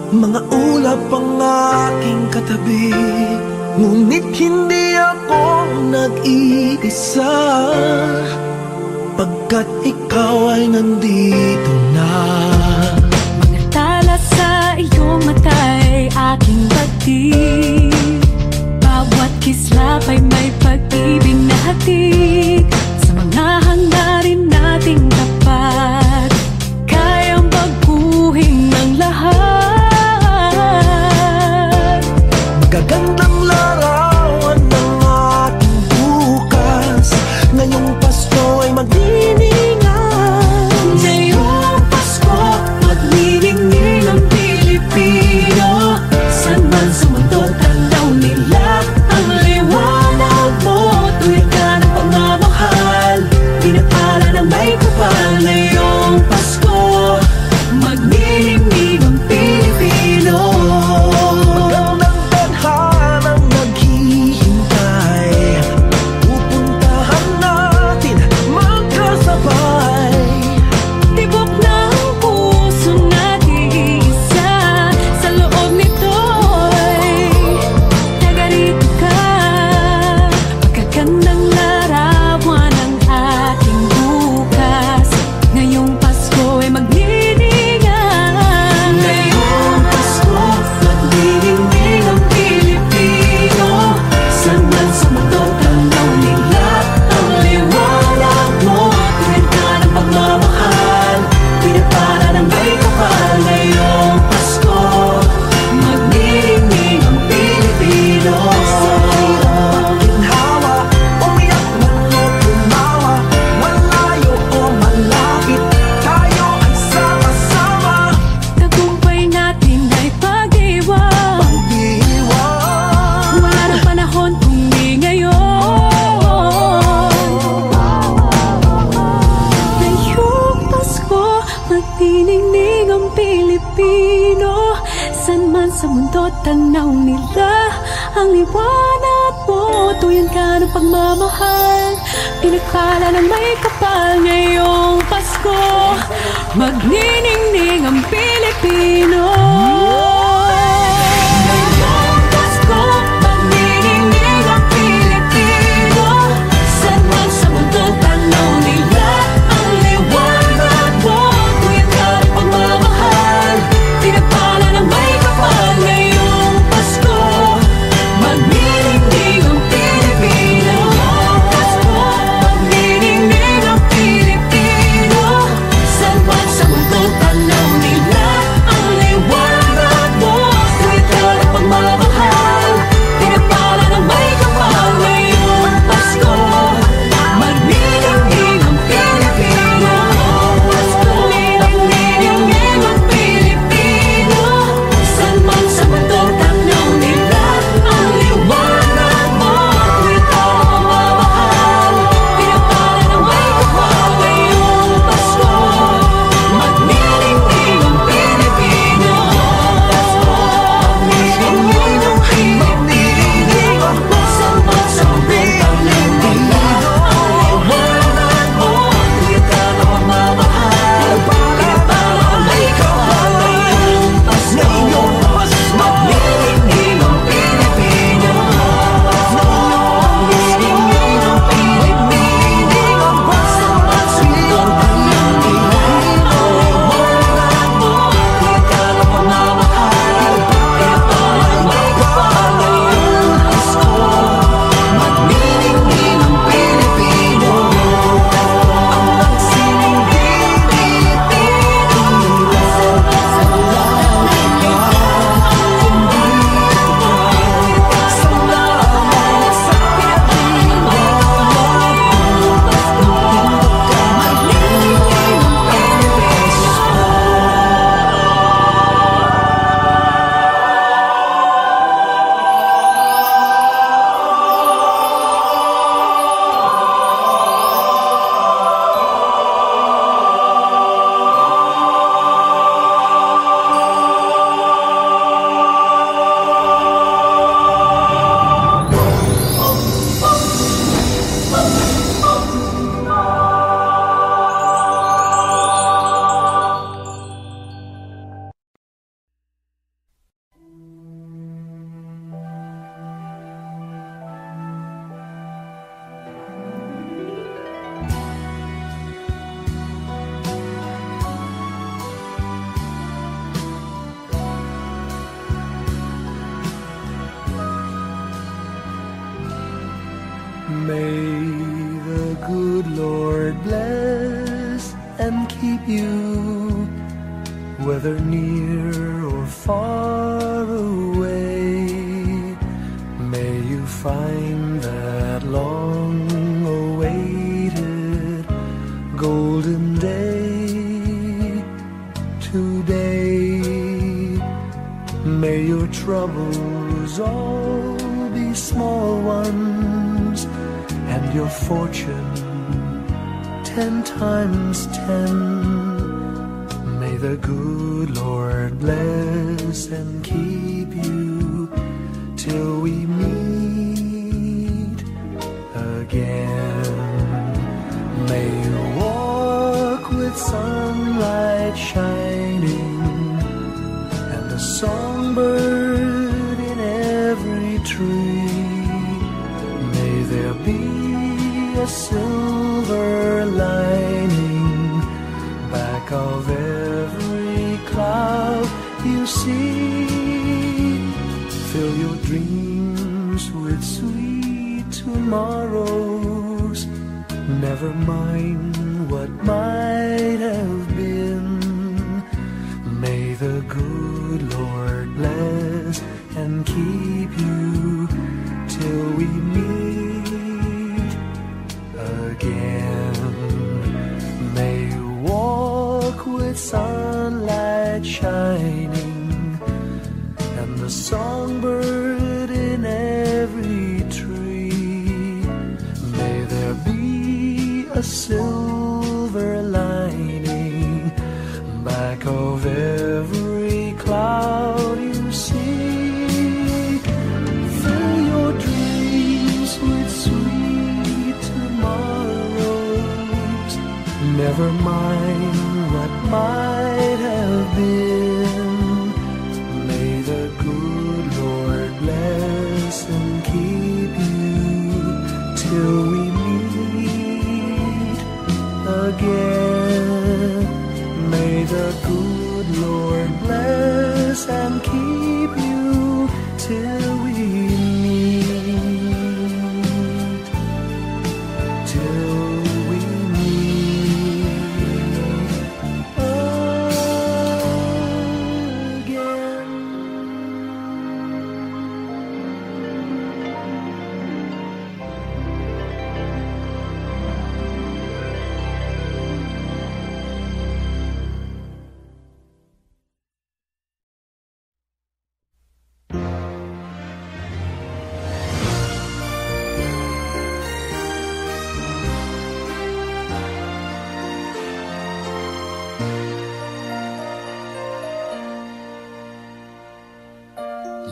Mga ulap ang aking katabi, ngunit hindi ako nag-iisa, pagkat ikaw ay nandito na. Mga tala sa iyong mata'y aking batid, bawat kislap ay may pag-ibig na hatid. Sa mga hangarin nating tapat, kayang baguhin ng lahat. Magagandang larawan ng ating bukas, ngayong Pasko ay magniningay. Ngayong Pasko, magniningning ang Pilipino. San man sa mundo, tanaw nila ang liwanag mo. Tuwid ka ng pagmamahal, pinapala ng may kapal. Ngayong Pasko, magniningning ang Pilipino. Magandang tadhanang naghihintay, pupuntahan natin magkasabay. Tibok ng puso natin iisa, sa loob nito'y tagarito ka. Magagandang larawan ang ating bukas, ngayong Pasko ay magniningay. Ngayong Pasko, magniningning ang Pilipino. San man sa mundo, tanaw nila ang liwanag mo. Tuwid ka ng pagmamahal, pinapala ng may kapal. Ngayong Pasko, magniningning ang Pilipino. Sa hirap ginhawa, umiyak man o tumawa, malayo o malapit, tayo ay sama-sama. Tagumpay natin ay pag-iwan, Pag-iwan, wala nang panahon kung di ngayon. Ngayong Pasko, magniningning ang Pilipino. San man sa mundo, tanaw nila ang liwanag mo. Tuyan ka ng pagmamahal, pinagpala ng may kapal. Ngayong Pasko, magniningning ang Pilipino. Ngayong Pasko, magniningning ang Pilipino. San man sa mundo, tanaw nila ang liwanag mo. Tuyan ka ng pagmamahal, pinagpala ng may kapal. Ngayong Pasko, magniningning ang Pilipino. Ngayong Pasko, magniningning ang Pilipino. San man sa mundo, tanaw nila ang liwanag bless and keep you, whether near or far away. May you find that long-awaited golden day today. May your troubles all be small ones, and your fortune 10 times 10. May the good Lord bless and keep you till we meet again. May you walk with sunlight shining and a songbird in every tree. May there be a silver lining back of every cloud you see. Fill your dreams with sweet tomorrows. Never mind what might have been. May the good Lord bless and keep you till we meet again. May you walk with sunlight shining and the songbird in every tree. May there be a silver lining back of every cloud you see. Fill your dreams with sweet tomorrows. Never mind what might have been. May the good Lord bless and keep you till we meet again. May the good Lord bless and keep you till we meet, till we meet again.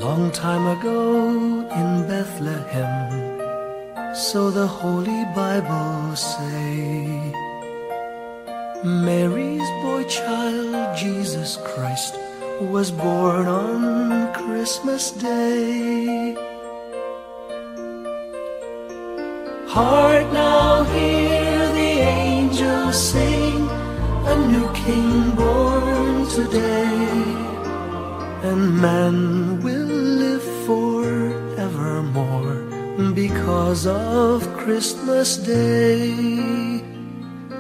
Long time ago in Bethlehem, so the Holy Bible say, Mary's boy child, Jesus Christ, was born on Christmas Day. Hark now, hear the angels sing, a new King born today, and man will live forevermore because of Christmas Day.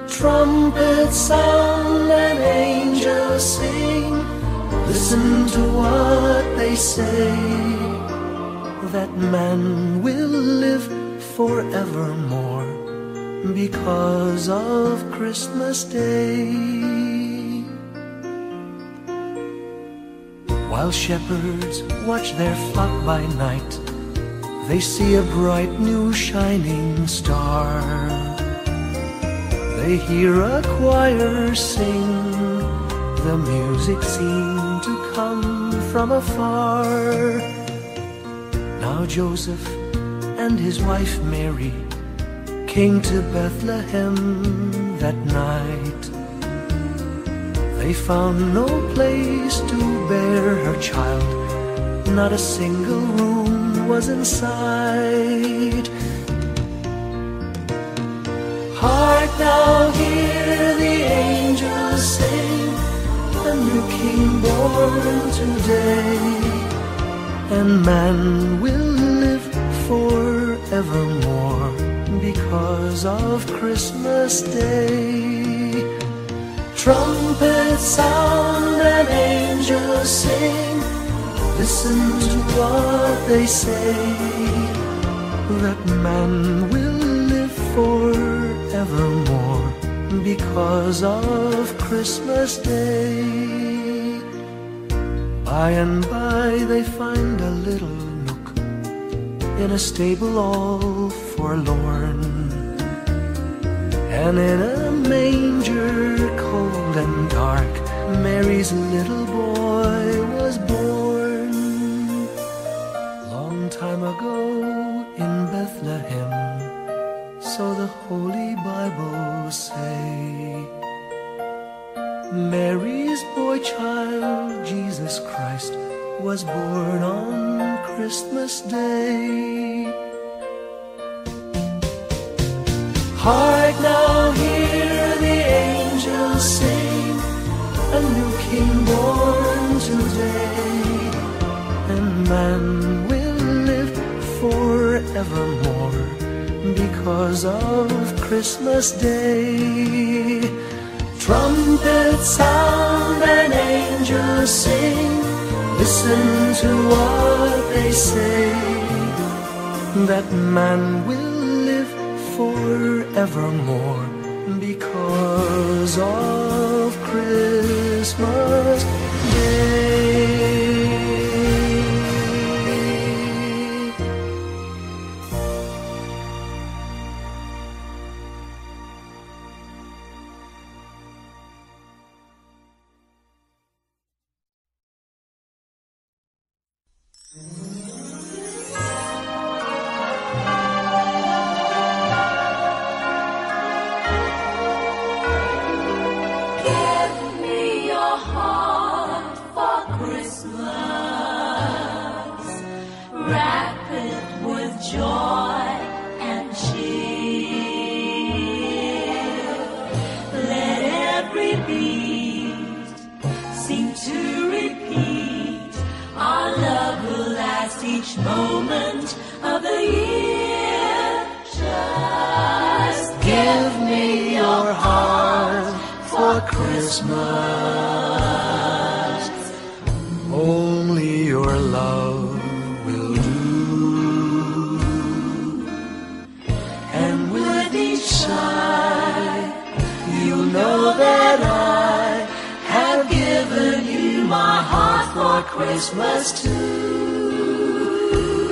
Trumpets sound and angels sing, listen to what they say, that man will live forevermore because of Christmas Day. While shepherds watch their flock by night, they see a bright new shining star. They hear a choir sing, the music seemed to come from afar. Now Joseph and his wife Mary came to Bethlehem that night. They found no place to bear her child, not a single room was in sight. Hark now, hear the angels sing, a new King born today, and man will live forevermore because of Christmas Day. Trumpets sound and angels sing, listen to what they say, that man will live forevermore because of Christmas Day. By and by they find a little nook in a stable all forlorn, and in a manger cold and dark Mary's little boy was born. Long time ago in Bethlehem, so the Holy Bible say, Mary's boy child, Jesus Christ, was born on Christmas Day. Hark now, hear the angels sing, a new King born today, and man will live forevermore because of Christmas Day. Trumpets sound and angels sing, listen to what they say, that man will live forevermore because of Christmas Day. Each moment of the year, just give me your heart for Christmas. Only your love will do, and with each sigh, you know that I have given you my heart for Christmas too.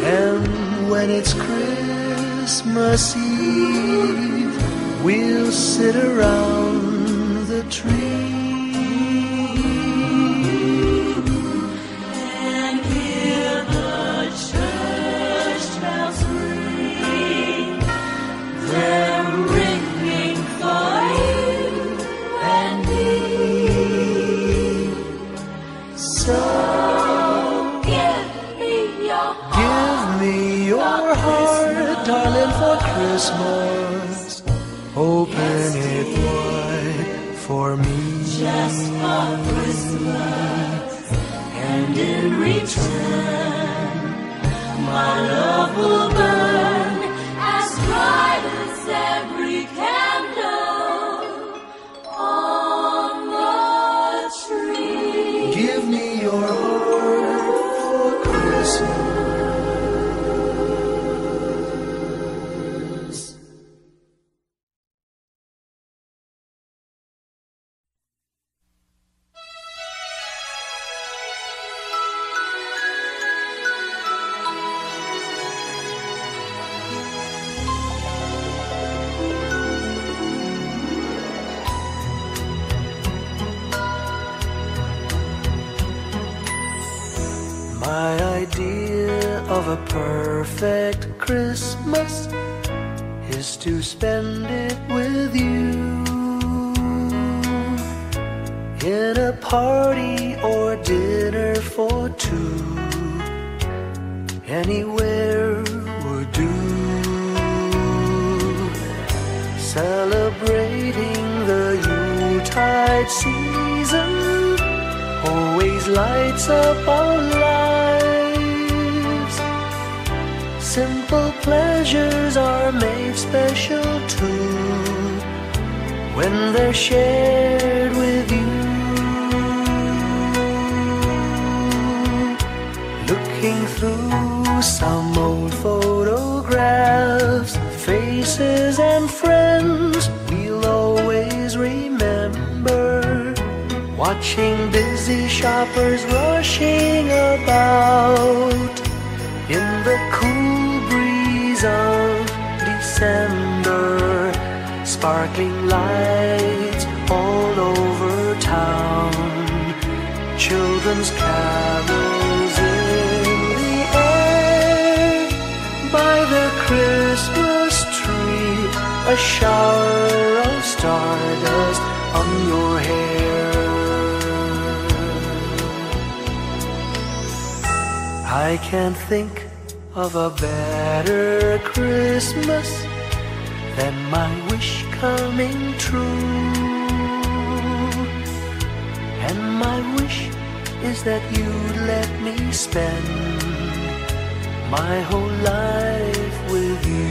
And when it's Christmas Eve, we'll sit around the tree and hear the church bells ring. They're ringing for you and me. So your heart, darling, for Christmas. Open it wide for me, just for Christmas. And in return, my love will burn as bright as every candle on the tree. Give me your heart for Christmas. My idea of a perfect Christmas is to spend it with you, in a party or dinner for two. Anywhere would do, celebrating the Yuletide season always lights up our lives. Simple pleasures are made special too when they're shared with you. Looking through some old photographs, faces and friends we'll always remember. Watching busy shoppers rushing about in the cool breeze of December. Sparkling lights all over town, children's carols in the air. By the Christmas tree, a shower of stardust on your hair. I can't think of a better Christmas than my wish coming true. And my wish is that you'd let me spend my whole life with you.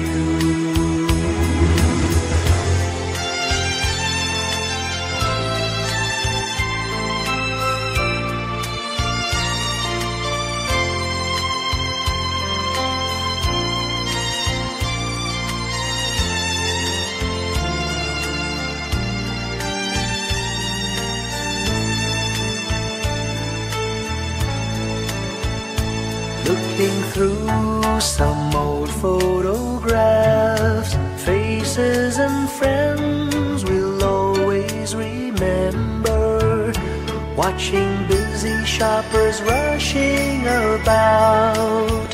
Looking through some old photographs, faces and friends we'll always remember. Watching busy shoppers rushing about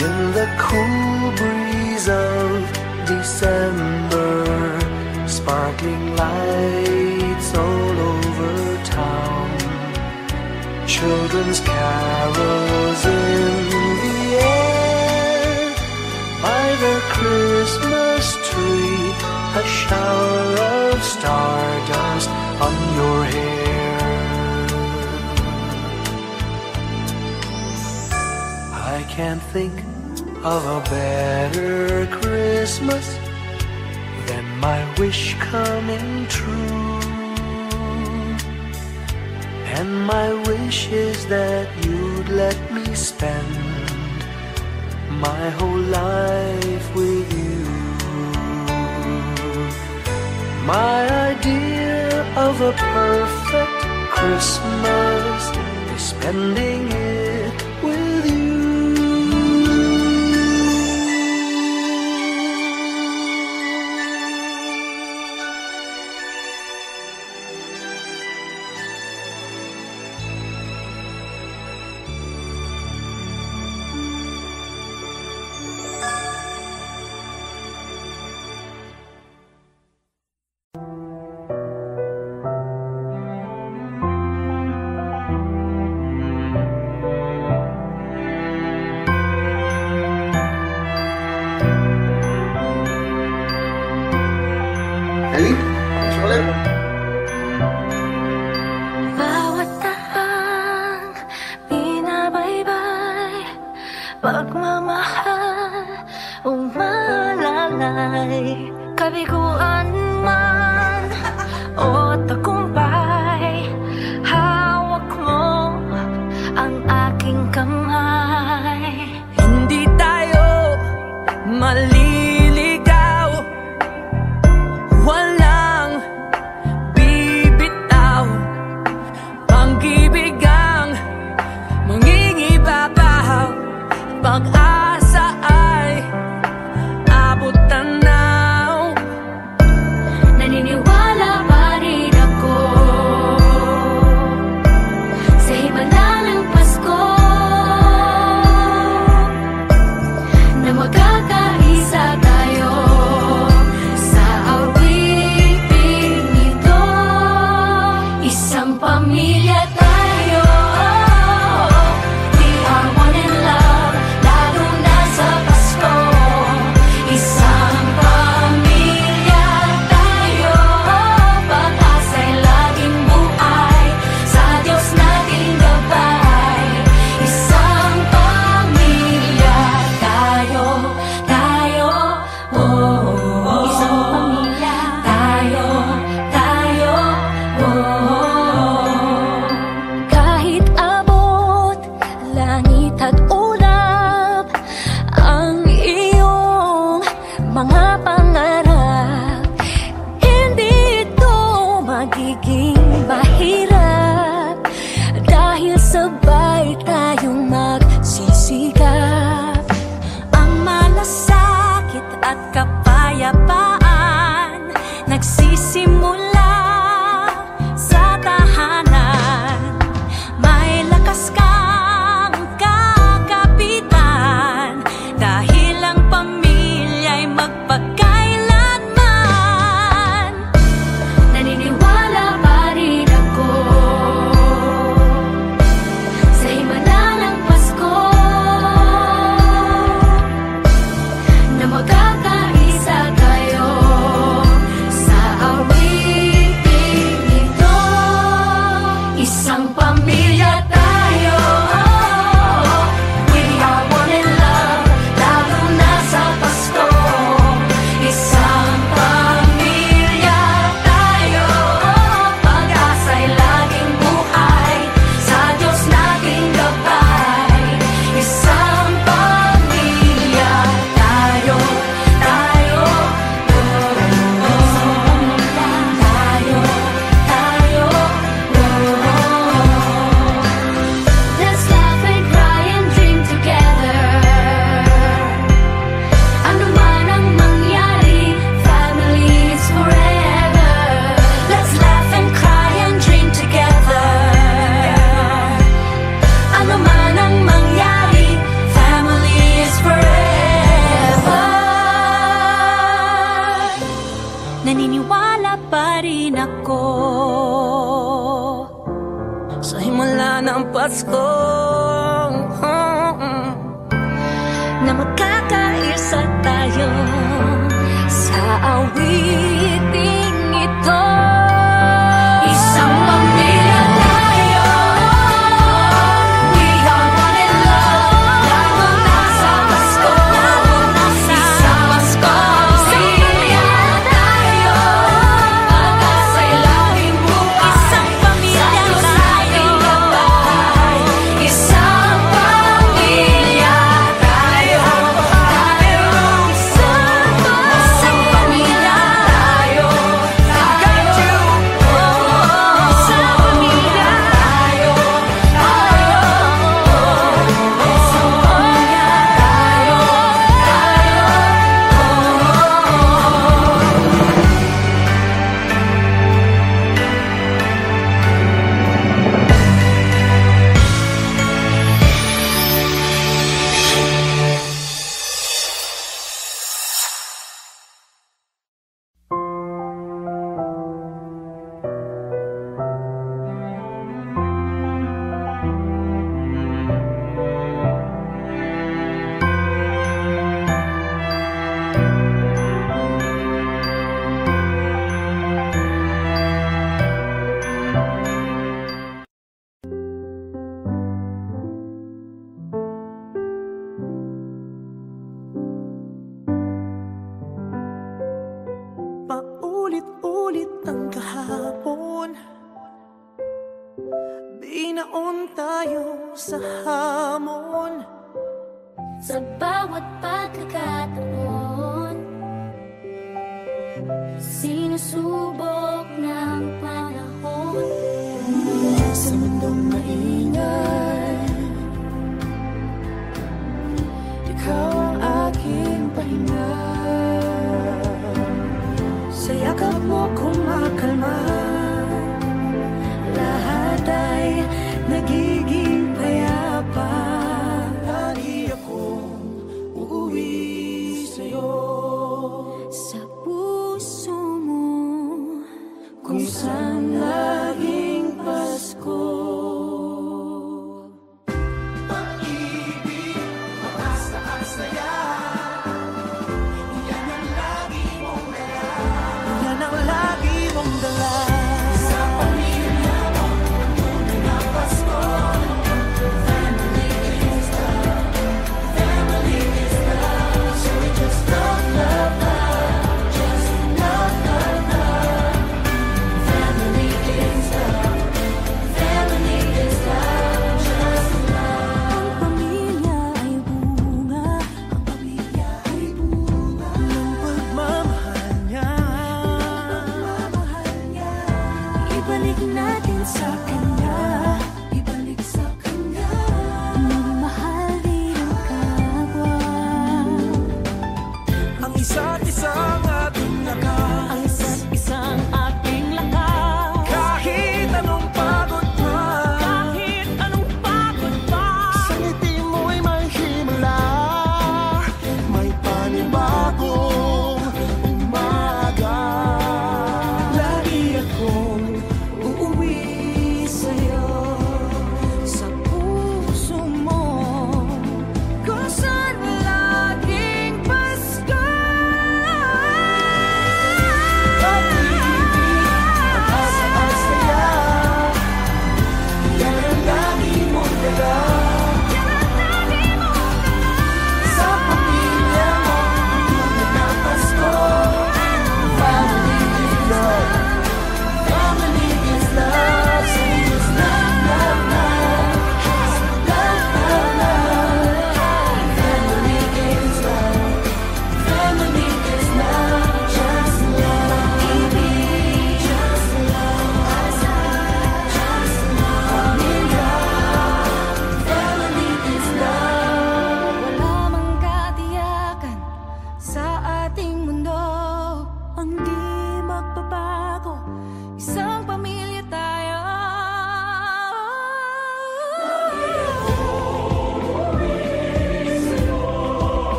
in the cool breeze of December. Sparkling lights all over town, children's carols in the air. By the Christmas tree, a shower of stardust on your hair. I can't think of a better Christmas than my wish coming true. And my wish is that you'd let me spend my whole life with you. My idea of a perfect Christmas is spending it with you. Bawat tahang binabaybay, pagmamahal umalalay. Kabiguan man o tagumpay, hawak mo ang aking kamay. Hindi tayo maliligaw, walang bibitaw. Pag-ibig ang mangingibabaw, pag-asa ay abot tanaw. Naniniwala pa rin ako sa himala ng Pasko, na magkakaisa tayo sa awiting ito. Isang pamilya tayo, we are one in love, lalo init at ulap ang iyong mga pangarap. Hindi ito magiging mahirap dahil sabay tayong magsisikap. Ang malasakit at kapayapaan nagsisimula sa tahanan. May lakas kang kakapitan dahil ang pamilya'y magpakailanman. Naniniwala pa rin ako sa himala ng Pasko na magkakaisa tayo sa awiting ito. Isang pamilya tayo, we are one in love, lalo na sa Pasko. Isang pamilya tayo, pag-asa'y laging buhay, sa Diyos nating gabay. Isang pamilya tayo, tayo, let's laugh and cry and dream together. Ano man ang mangyari, family is forever. Let's laugh and cry and dream together. Ano man ang mangyari, family is forever. Naniniwala pa rin ako sa himala ng Pasko na magkakaisa tayo sa awiting ito. Isang pamilya tayo, we are one in love, lalo na sa Pasko. Isang pamilya tayo, pag-asa'y laging buhay, isang pamilya tayo. Isang pamilya tayo, isang pamilya tayo, isang pamilya tayo, Paulit-ulit ang kahapon, binaon tayo sa hamon. sa bawat pagkakataon, sinusubok ng panahon. Sa mundong maingay, ikaw ang aking pahinga. Sa yakap mo kumakalma, lahat ay nagiging payapa. Lagi akong uuwi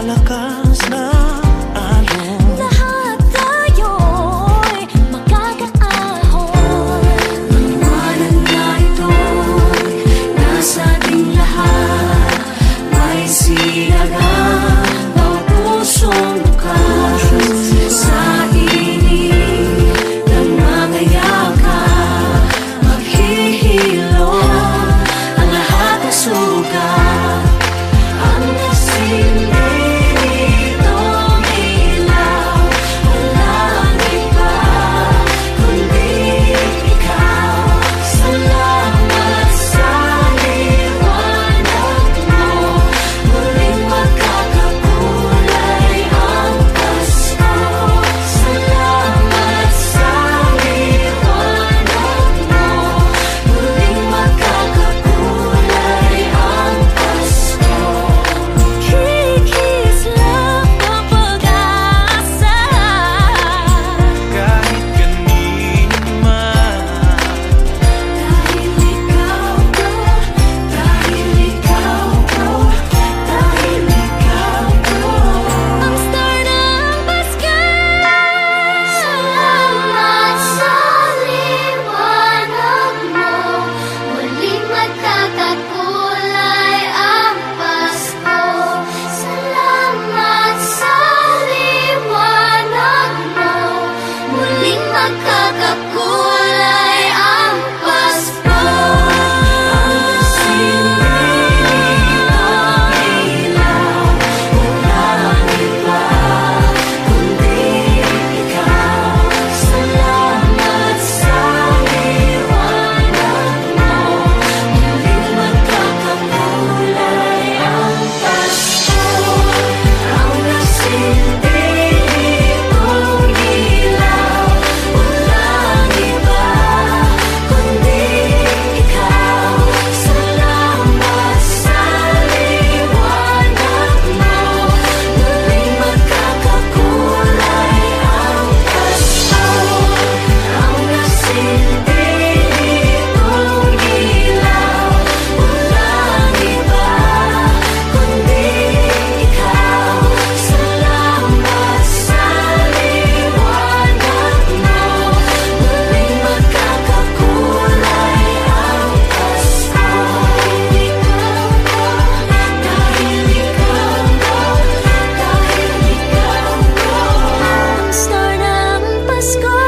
malakas na alon. Lahat tayo'y magkakaahon. Paliwanag na ito'y nasa ating lahat. May sinagang bawat pusong bukas. Sa init ng mga yakap, maghihilom ang lahat ng sugat. Ang kasindi nitong ilaw, walang iba kundi ikaw. Salamat sa liwanag mo, muling magkakakulay ang Pasko. Salamat sa liwanag mo, muling magkakakulay ang Pasko. Kikislap ang pag-asa. Kahit kanino man, Dahil ikaw ko, dahil ikaw ko, dahil ikaw ko. Ang star ng Pasko. Salamat sa liwanag mo, muling magkakakulay ang Pasko. Salamat sa liwanag mo, muling magkakakulay ang Pasko. Ang star ng Pasko.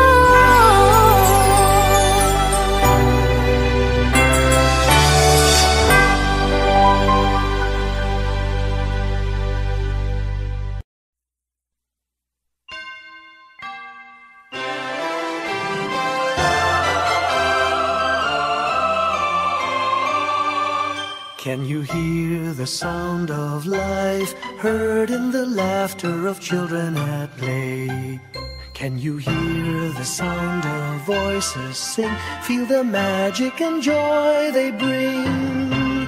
can you hear the sound of life heard in the laughter of children at play? Can you hear the sound of voices sing, feel the magic and joy they bring?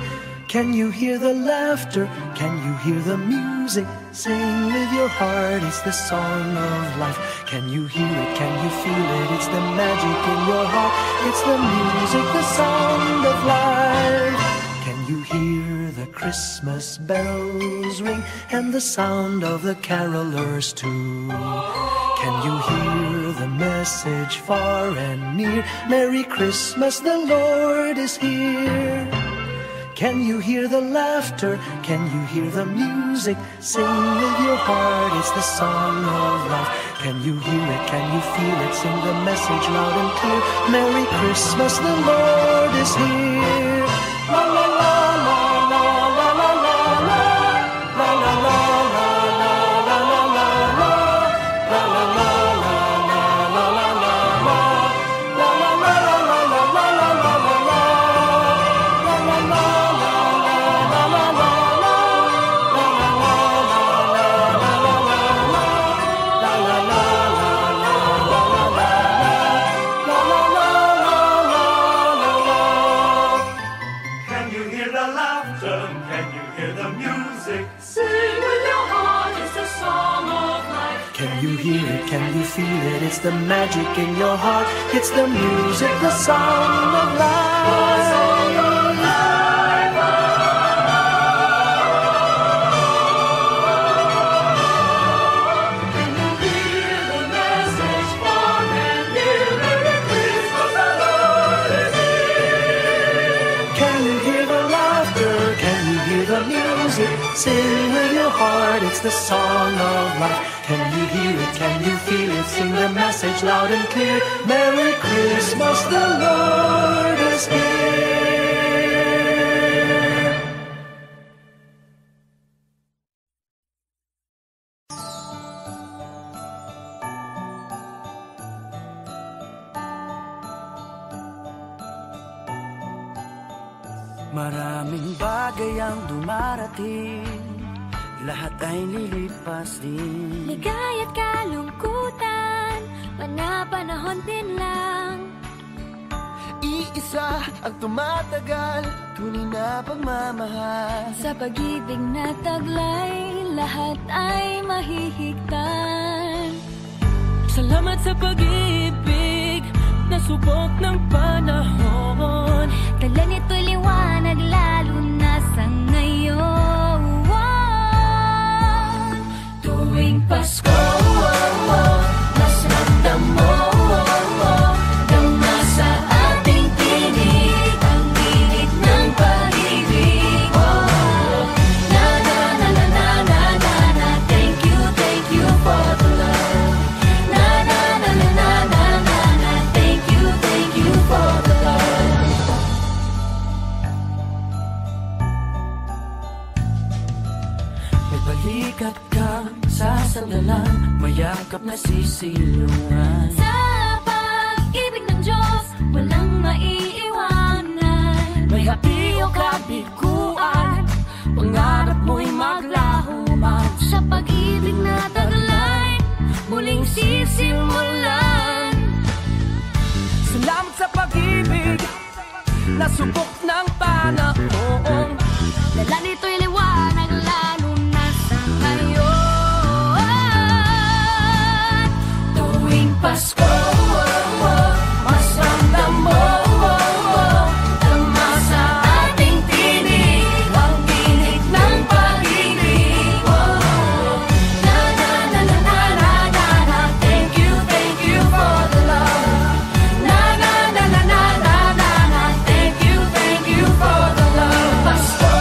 Can you hear the laughter? Can you hear the music? Sing with your heart, it's the song of life. Can you hear it? Can you feel it? It's the magic in your heart. It's the music, the sound of life. Can you hear the Christmas bells ring and the sound of the carolers too? Can you hear the message far and near? Merry Christmas, the Lord is here. Can you hear the laughter? Can you hear the music? Sing with your heart, it's the song of life. Can you hear it? Can you feel it? Sing the message loud and clear. Merry Christmas, the Lord is here. La la la la la la la la la la la la la la Can you hear the laughter? Can you hear the music? Sing with your heart, it's the song of life. Can you hear it? Can you feel it? It's the magic in your heart. It's the music, the sound of life. heart, it's the song of life. Can you hear it? Can you feel it? Sing the message loud and clear. Merry Christmas, the Lord is here. Maraming bagay ang dumarating, lahat ay lilipas din. Ligay at kalungkutan, panahon din lang. Iisa ang tumatagal, tunay na pagmamahal. Sa pag-ibig na taglay, lahat ay mahihigtan. Salamat sa pag-ibig, nasubok ng panahon. Dala nito'y liwanag lalo na sa ngayon. Tuwing Pasko, mas ramdam mo, dama sa ating tinig ang init ng pag-ibig. Na na na na na na na na, thank you for the love. Na na na na na na na na, thank you for the love. May balikat kang sasandalan, mayakap na sisilungan. Sa pag-ibig ng Diyos, walang maiiwanan. May hapi o kabiguan, pangarap mo'y maglaho man. Sa pag-ibig na taglay, muling sisimulan. Salamat sa pag-ibig, nasubok ng panahon. Dala nito'y liwanag lalo na sa ngayon. Tuwing Pasko, mas ramdam mo, dama sa ating tinig ang init ng pag-ibig. Na na na na na na na na, thank you for the love. Na na na na na na na na, thank you for the love. Pasko,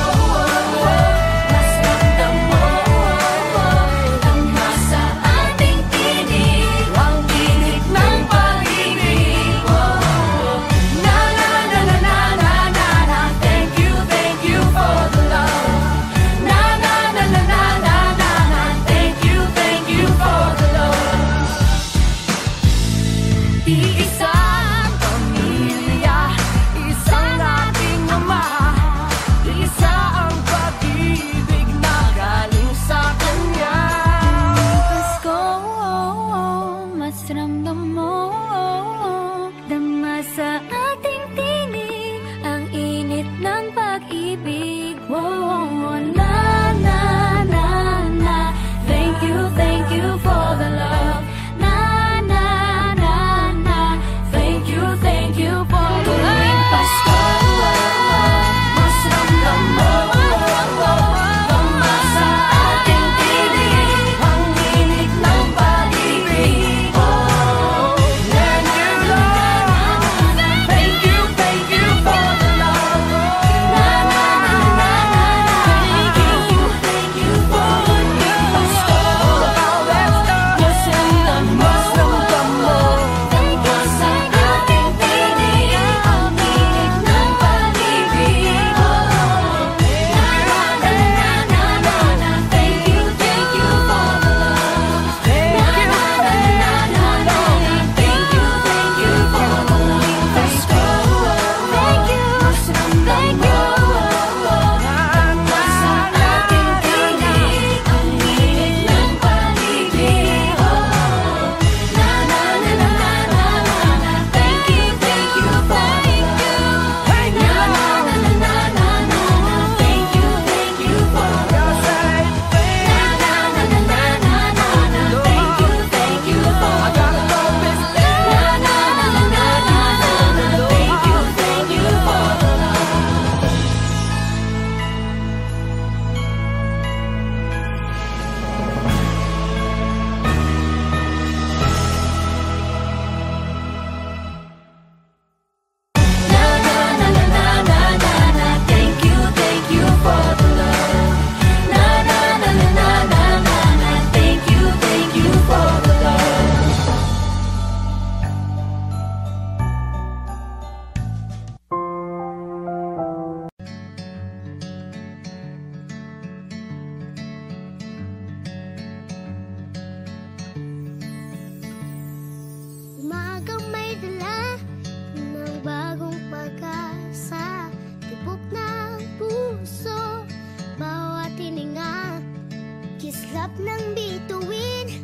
Kislap ng bituin,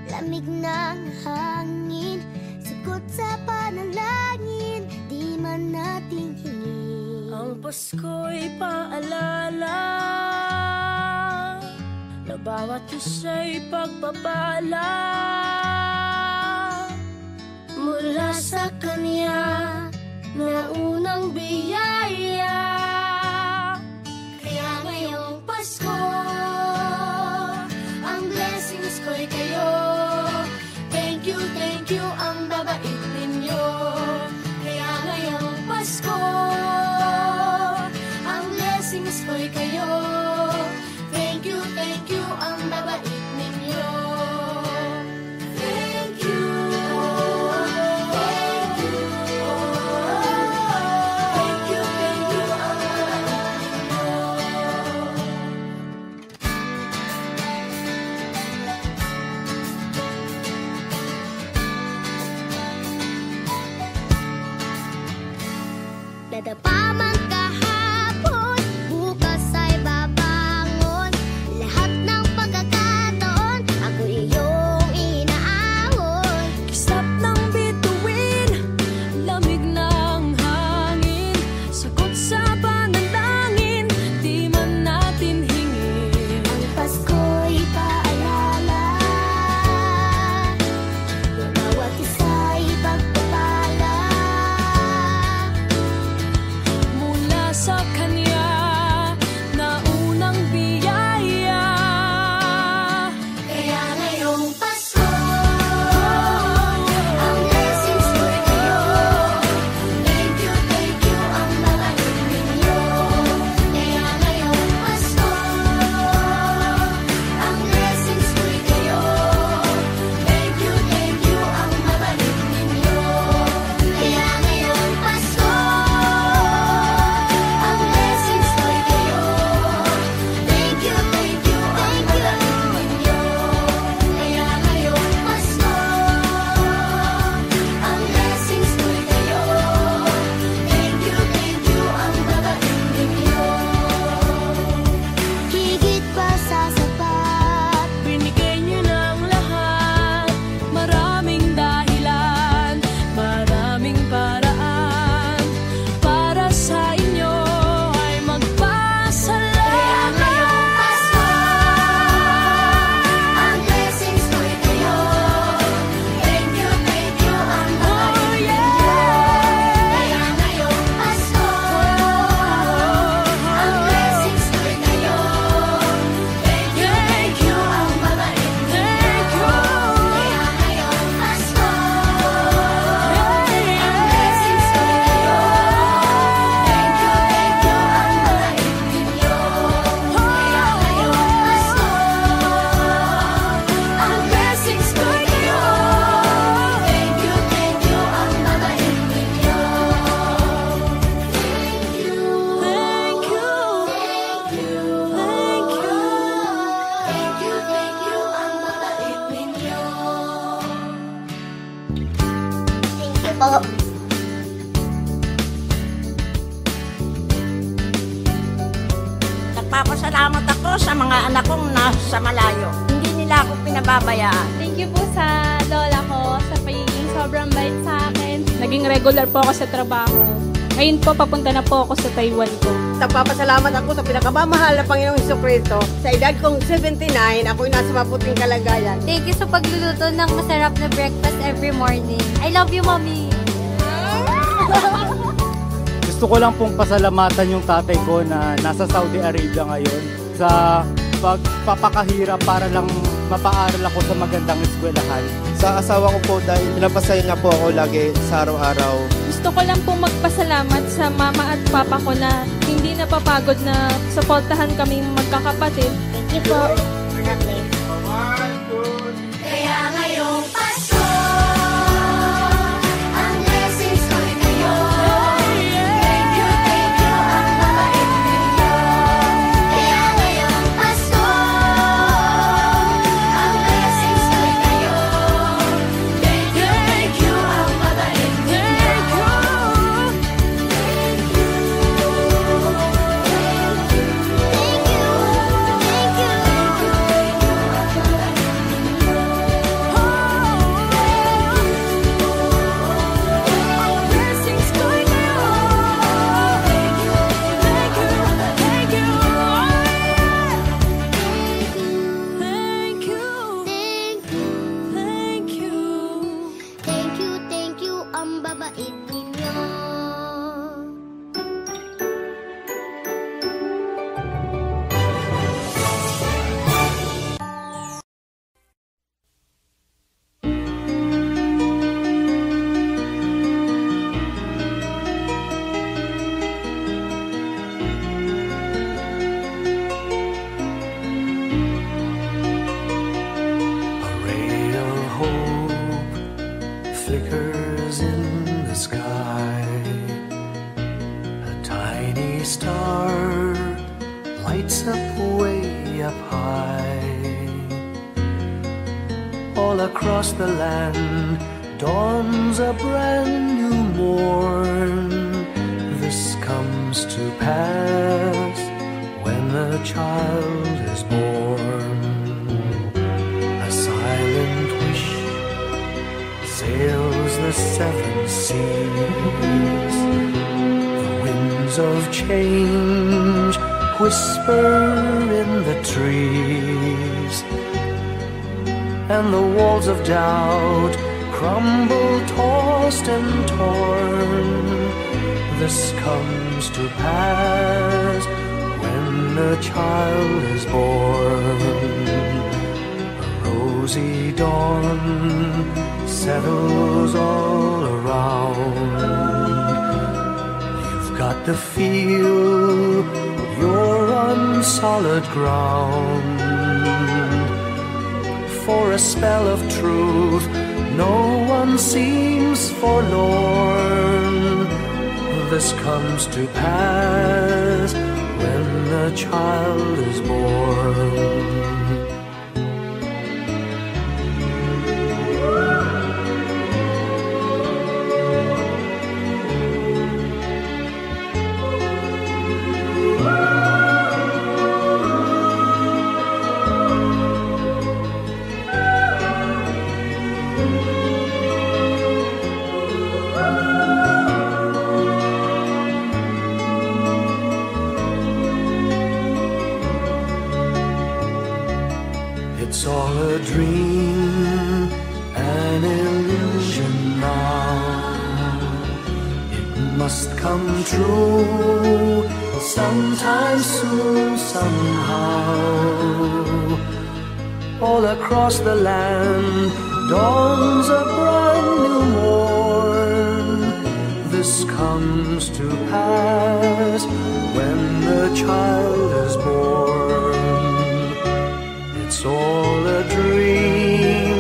lamig ng hangin, sagot sa panalangin, di man natin hingin. Ang Pasko'y paalala na bawat isa'y pagpapala mula sa Kanya na unang biyaya. Kaya ngayong Pasko, ang blessings ko'y kayo. Thank you ang babait ninyo. Kaya ngayong Pasko, ang blessings ko'y kayo. Thank you ang babait ninyo. Thank you. Dadapa man kahapon, bukas ay babangon. Lahat ng pagkakataon, ako iyong inaahon. Kislap ng bituin, lamig ng hangin, sagot sa panalangin, di man natin hingin. Ang Pasko'y paalala na bawat isa'y pagpapala Mula sa Kanya na unang biyaya. Kaya ngayong Pasko, ang blessings ko'y kayo. Thank you ang babait ninyo. Kaya ngayong Pasko, ang blessings ko'y kayo. Thank you ang babait ninyo. Kaya ngayong Pasko, ang blessings ko'y kayo. Thank you ang babait ninyo. Kaya ngayong Pasko, ang blessings ko'y kayo. Thank you ang babait ninyo. Higit pa sa sapat, Binigay niyo ng lahat, maraming dahilan, maraming paraan, para sa inyo ay kaya ngayong magpasalamat. Pasko, ang blessings ko'y kayo. Thank you ang babait ninyo. Kaya ngayong Pasko, ang blessings ko'y kayo. Thank you ang babait ninyo. Kaya ngayong Pasko, ang blessings ko'y kayo. Thank you ang babait ninyo. Kaya ngayong Pasko, ang blessings ko'y kayo. Thank you ang babait ninyo. Thank you ang babait ninyo. Thank you po. Nagpapasalamat ako sa mga anak kong nasa malayo. Hindi nila ako pinababayaan. Thank you po sa lola ko sa pagiging sobrang bait sa akin. Naging regular po ako sa trabaho. Ngayon po, papunta na po ako sa Taiwan ko. Nagpapasalamat ako sa pinakamamahal na Panginoong Hesukristo. Sa edad kong 79, ako'y nasa mabuting kalagayan. Thank you sa pagluluto ng masarap na breakfast every morning. I love you, Mommy! Gusto ko lang pong pasalamatan yung tatay ko na nasa Saudi Arabia ngayon sa pagpapakahirap para lang mapaaral ako sa magandang eskwelahan. Sa asawa ko po dahil pinapasaya niya po ako lagi sa araw-araw. Gusto ko lang pong magpasalamat sa mama at papa ko na hindi napapagod na suportahan kaming magkakapatid. Thank you po. Kaya ngayong Pasko, ang blessings ko'y kayo. Thank you ang babait ninyo. Kaya ngayong Pasko, ang blessings ko'y kayo. Thank you ang babait ninyo. Thank you all across the land dawns a brand new morn. This comes to pass when a child is born. A silent wish sails the seven seas. The winds of change whisper in the trees, and the walls of doubt crumble, tossed and torn. This comes to pass when a child is born. A rosy dawn settles all around. You've got to feel you're on solid ground. For a spell of truth, no one seems forlorn. This comes to pass when a child is born. It's all a dream, an illusion now. It must come true sometime soon, somehow. All across the land dawns a brand new morn. This comes to pass when the child is born. It's all a dream,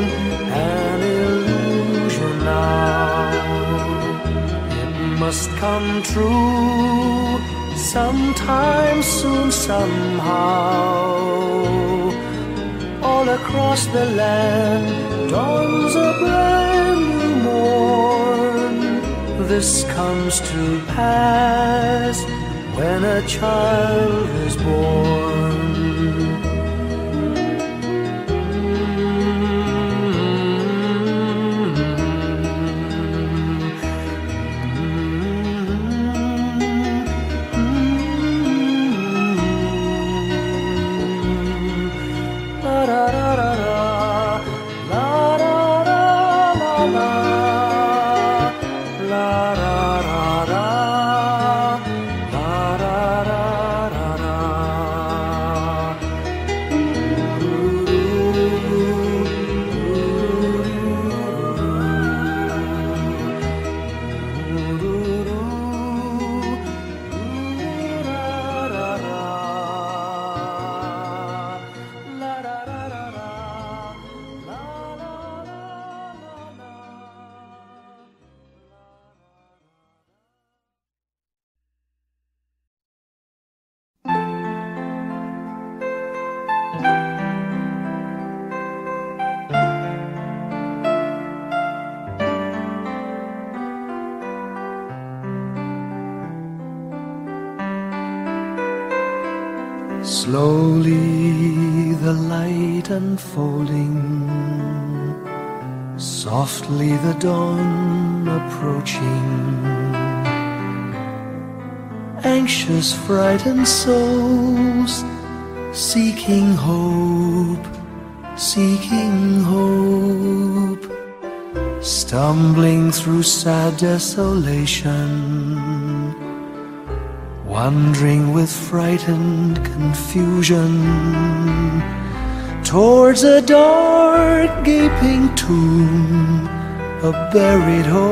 an illusion now. It must come true sometime soon, somehow. All across the land dawns a brand new morn. This comes to pass when a child is born. Slowly the light unfolding, softly the dawn approaching. Anxious, frightened souls seeking hope, seeking hope. Stumbling through sad desolation, wandering with frightened confusion towards a dark gaping tomb, a buried hope.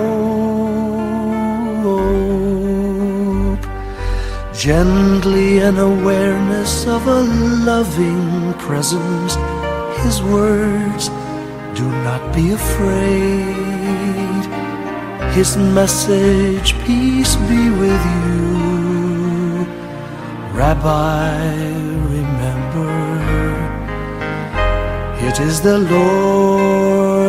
Gently an awareness of a loving presence, His words, do not be afraid. His message, peace be with you. Rabbi, remember, it is the Lord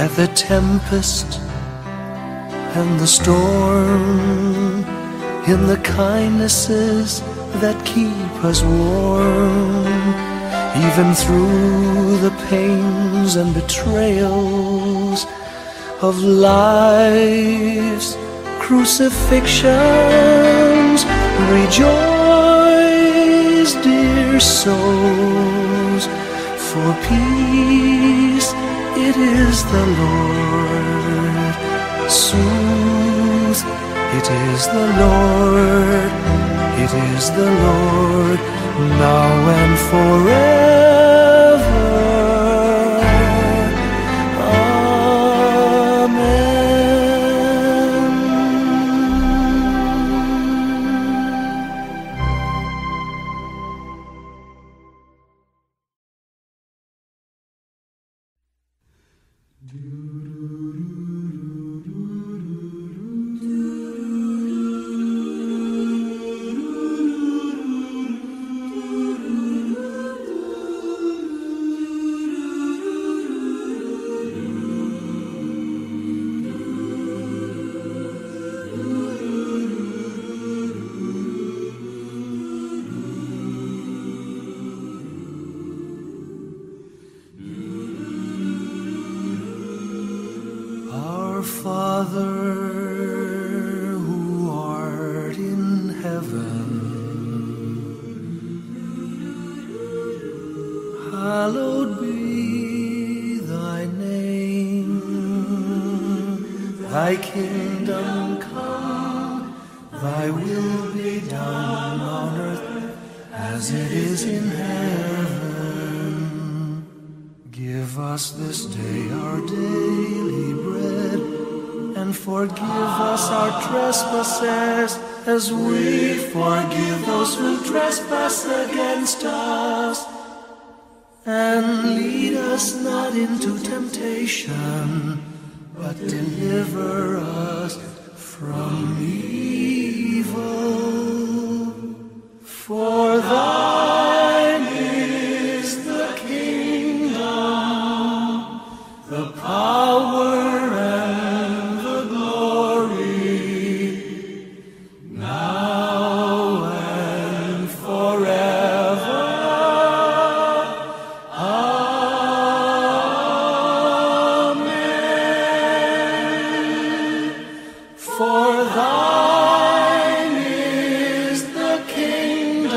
at the tempest and the storm, in the kindnesses that keep us warm, even through the pains and betrayals of life's crucifixions. Rejoice, dear souls, for peace it is the Lord. Sooth, it is the Lord, it is the Lord, now and forever. Amen. Our Father, who art in heaven, hallowed be thy name. Thy kingdom come, thy will be done on earth as it is in heaven. Give us this day our daily bread, and forgive us our trespasses, as we forgive those who trespass against us. And lead us not into temptation, but deliver us from evil. For thine is the kingdom, the power, and the glory, now and forever. Amen. For thine is the kingdom,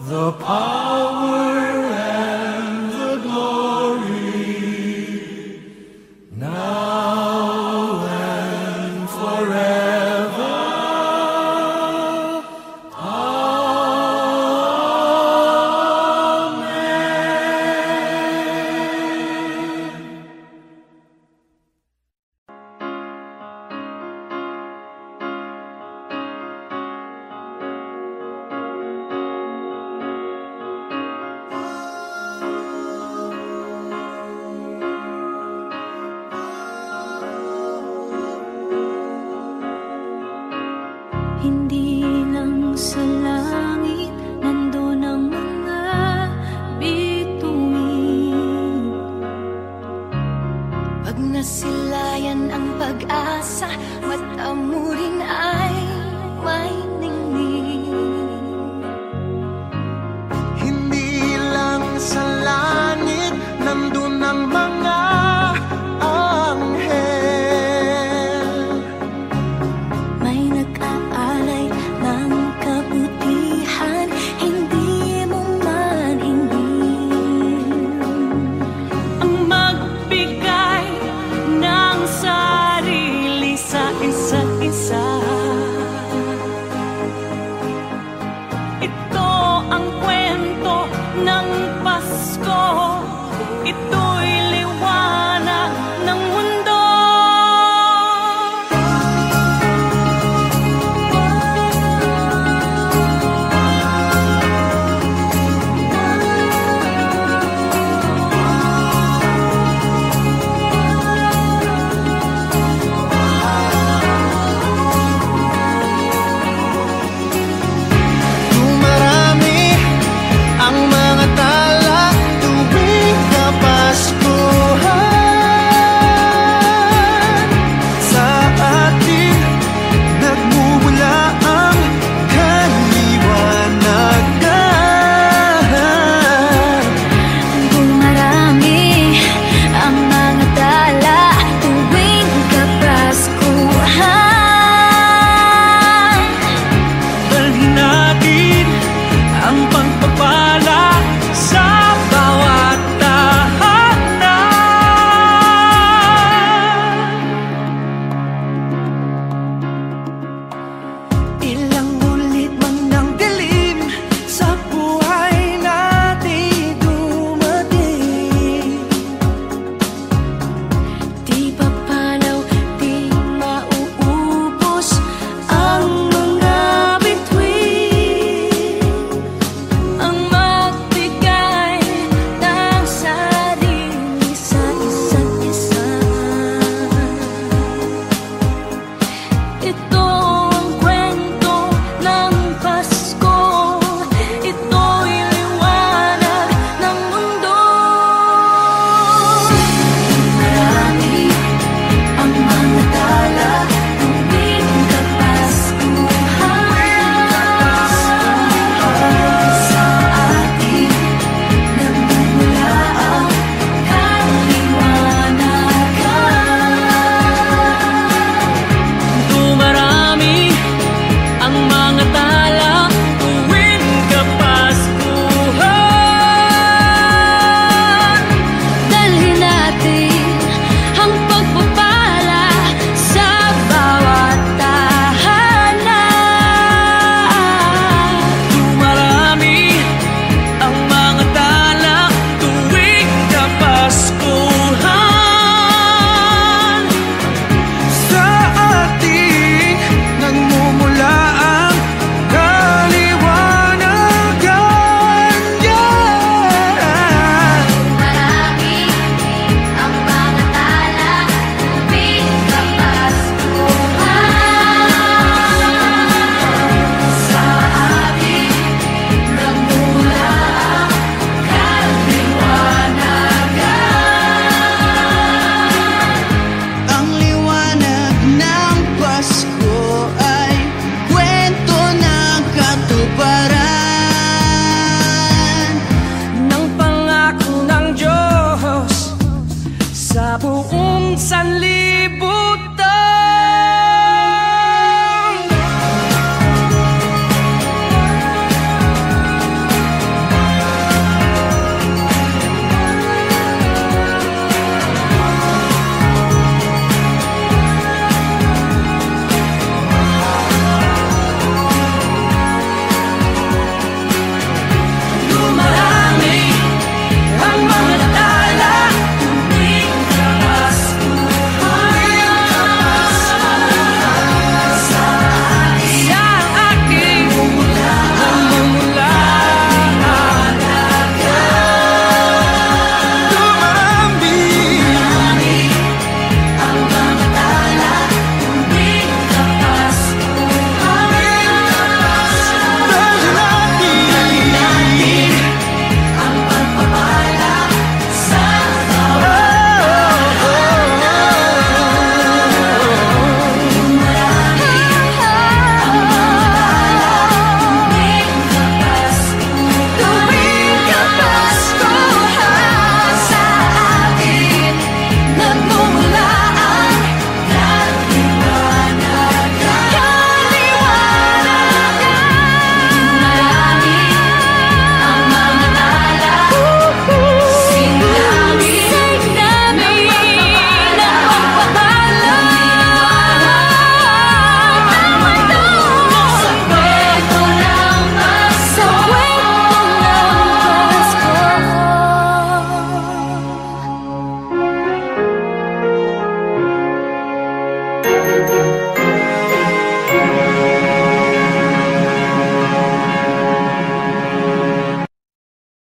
the power, and the glory, now and forever. Amen. Hindi lang sa langit nandun ang mga bituin. Pag nasilayan ang pag-asa, mata mo rin ay may ningning. Hindi lang sa langit nandun ang mga anghel. May nag-aalay ng kabutihan, hindi mo maningin. Ang magbigay ng sarili sa isa't isa. Ito ang kwento ng Pasko. Ito'y liwanag ng mundo. Dumarami ang mga tao para